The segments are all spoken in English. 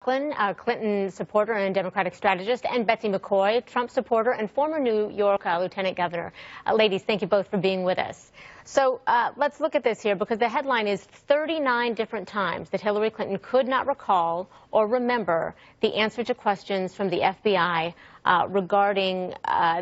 Laughlin, a Clinton supporter and Democratic strategist, and Betsy McCaughey, Trump supporter and former New York Lieutenant Governor. Ladies, thank you both for being with us. So let's look at this here, because the headline is 39 different times that Hillary Clinton could not recall or remember the answer to questions from the FBI regarding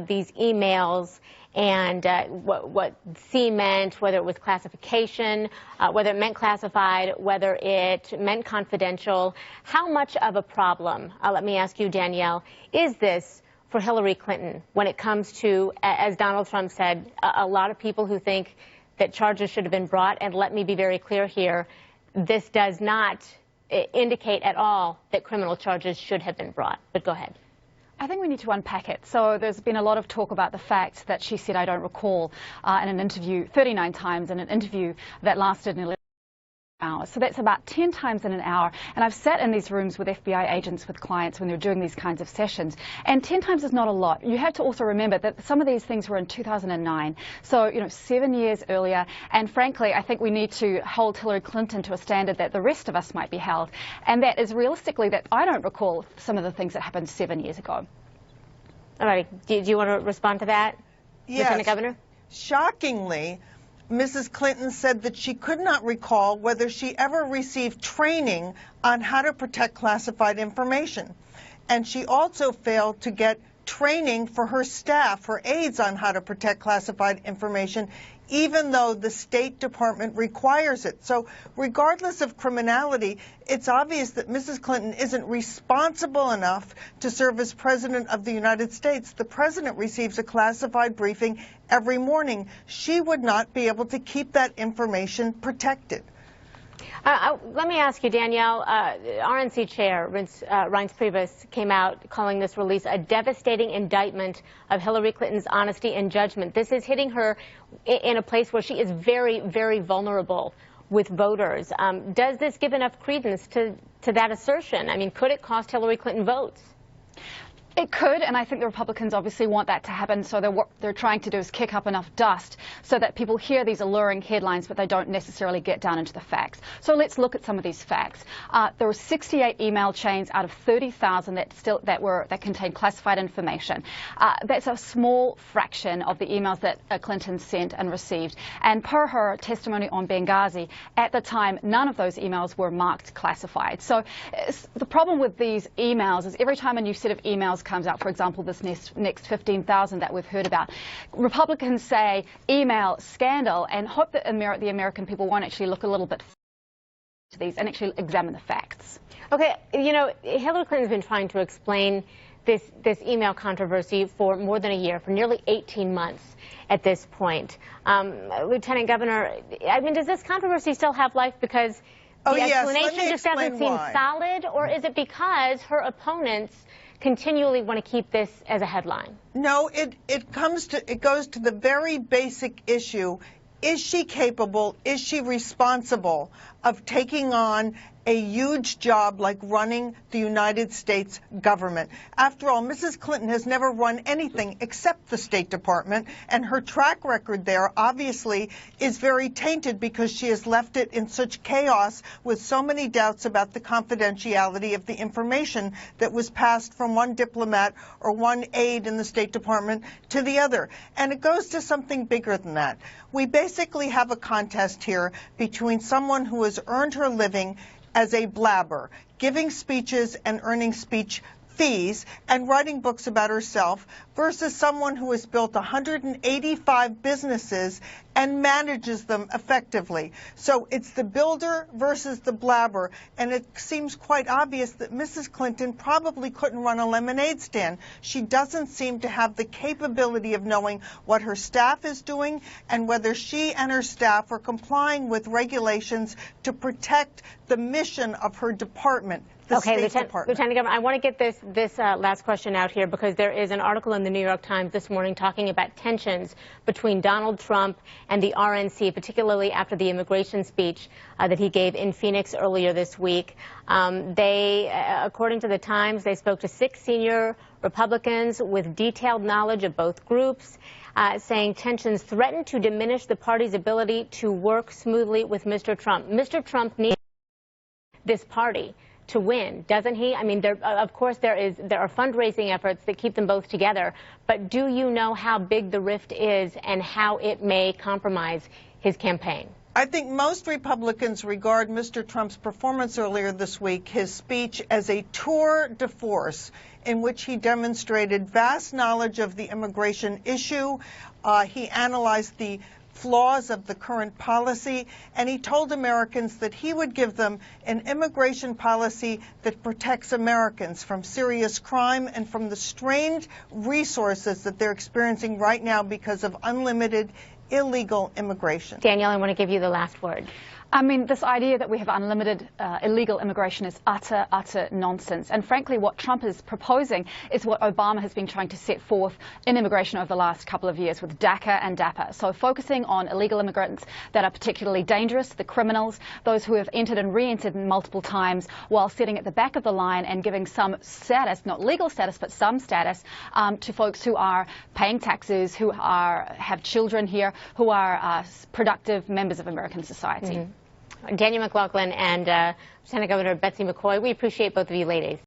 these emails and what C meant, whether it was classification, whether it meant classified, whether it meant confidential. How much of a problem, let me ask you, Danielle, is this for Hillary Clinton when it comes to, as Donald Trump said, a lot of people who think that charges should have been brought? And let me be very clear here, this does not indicate at all that criminal charges should have been brought. But go ahead. I think we need to unpack it. So there's been a lot of talk about the fact that she said, I don't recall, in an interview 39 times in an interview that lasted 11 hours. So that's about 10 times in an hour. And I've sat in these rooms with FBI agents, with clients when they're doing these kinds of sessions. And 10 times is not a lot. You have to also remember that some of these things were in 2009. So, 7 years earlier. And frankly, I think we need to hold Hillary Clinton to a standard that the rest of us might be held. And that is realistically that I don't recall some of the things that happened 7 years ago. All right. Do you want to respond to that, Yes. Lieutenant Governor? Shockingly, Mrs. Clinton said that she could not recall whether she ever received training on how to protect classified information. And she also failed to get training for her staff, her aides, on how to protect classified information, even though the State Department requires it. So regardless of criminality, it's obvious that Mrs. Clinton isn't responsible enough to serve as President of the United States. The President receives a classified briefing every morning. She would not be able to keep that information protected. Let me ask you, Danielle, RNC Chair Reince Priebus came out calling this release a devastating indictment of Hillary Clinton's honesty and judgment. This is hitting her in a place where she is very, very vulnerable with voters. Does this give enough credence to that assertion? I mean, could it cost Hillary Clinton votes? It could, and I think the Republicans obviously want that to happen, so what they're trying to do is kick up enough dust so that people hear these alluring headlines, but they don't necessarily get down into the facts. So let's look at some of these facts. There were 68 email chains out of 30,000 that contained classified information. That's a small fraction of the emails that Clinton sent and received. And per her testimony on Benghazi, at the time, none of those emails were marked classified. So the problem with these emails is every time a new set of emails comes out, for example, this next 15,000 that we've heard about, Republicans say email scandal and hope that the American people won't actually look a little bit to these and actually examine the facts. Okay, Hillary Clinton's been trying to explain this email controversy for more than a year, for nearly 18 months at this point. Lieutenant Governor, I mean, does this controversy still have life because the explanation just doesn't seem solid, or is it because her opponents continually want to keep this as a headline? No, it goes to the very basic issue. Is she capable, is she responsible of taking on a huge job like running the United States government? After all, Mrs. Clinton has never run anything except the State Department, and her track record there obviously is very tainted because she has left it in such chaos with so many doubts about the confidentiality of the information that was passed from one diplomat or one aide in the State Department to the other. And it goes to something bigger than that. We basically have a contest here between someone who has earned her living as a blabber, giving speeches and earning speech fees and writing books about herself, versus someone who has built 185 businesses and manages them effectively. So it's the builder versus the blabber, and it seems quite obvious that Mrs. Clinton probably couldn't run a lemonade stand. She doesn't seem to have the capability of knowing what her staff is doing and whether she and her staff are complying with regulations to protect the mission of her department. Okay, Lieutenant Governor, I want to get this last question out here because there is an article in the New York Times this morning talking about tensions between Donald Trump and the RNC, particularly after the immigration speech that he gave in Phoenix earlier this week. According to the Times, they spoke to 6 senior Republicans with detailed knowledge of both groups, saying tensions threaten to diminish the party's ability to work smoothly with Mr. Trump. Mr. Trump needs this party to win, doesn't he? I mean, of course there are fundraising efforts that keep them both together, but do you know how big the rift is and how it may compromise his campaign? I think most Republicans regard Mr. Trump's performance earlier this week, his speech, as a tour de force in which he demonstrated vast knowledge of the immigration issue. He analyzed the flaws of the current policy, and he told Americans that he would give them an immigration policy that protects Americans from serious crime and from the strained resources that they're experiencing right now because of unlimited illegal immigration. Danielle, I want to give you the last word. I mean, this idea that we have unlimited illegal immigration is utter nonsense. And frankly, what Trump is proposing is what Obama has been trying to set forth in immigration over the last couple of years with DACA and DAPA. So focusing on illegal immigrants that are particularly dangerous, the criminals, those who have entered and re-entered multiple times, while sitting at the back of the line and giving some status, not legal status, but some status, to folks who are paying taxes, who have children here, who are productive members of American society. Daniel McLaughlin and Lieutenant Governor Betsy McCaughey, we appreciate both of you ladies.